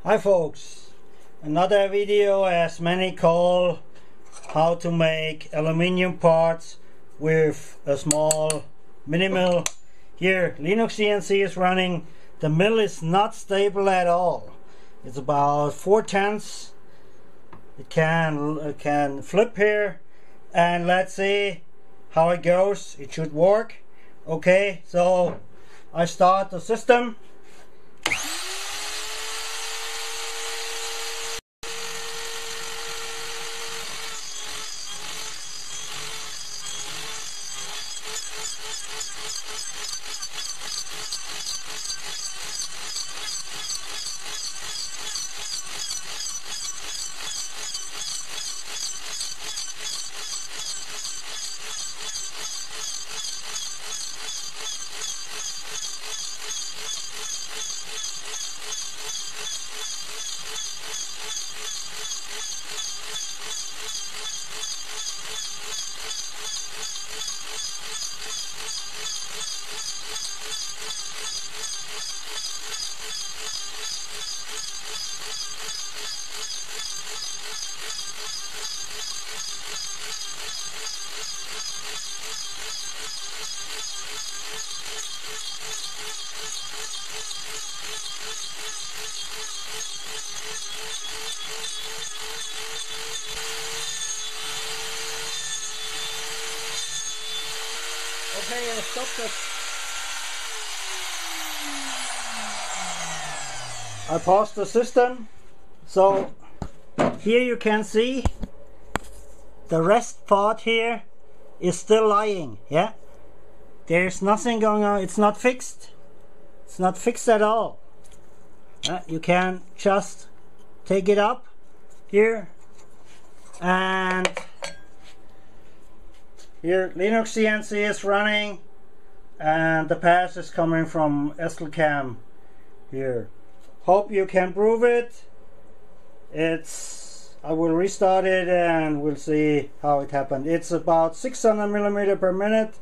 Hi folks, another video as many call how to make aluminium parts with a small mini mill. Here Linuxcnc is running. The mill is not stable at all. It's about 4/10. It can flip here, and let's see how it goes. It should work. Okay, so I start the system. Okay, I stopped it. I paused the system. So here you can see the rest part here is still lying. Yeah, there's nothing going on. It's not fixed. It's not fixed at all. You can just take it up here, and here Linuxcnc is running, and the path is coming from SLCam here. Hope you can prove it. I will restart it and we'll see how it happened. It's about 600 millimeter per minute.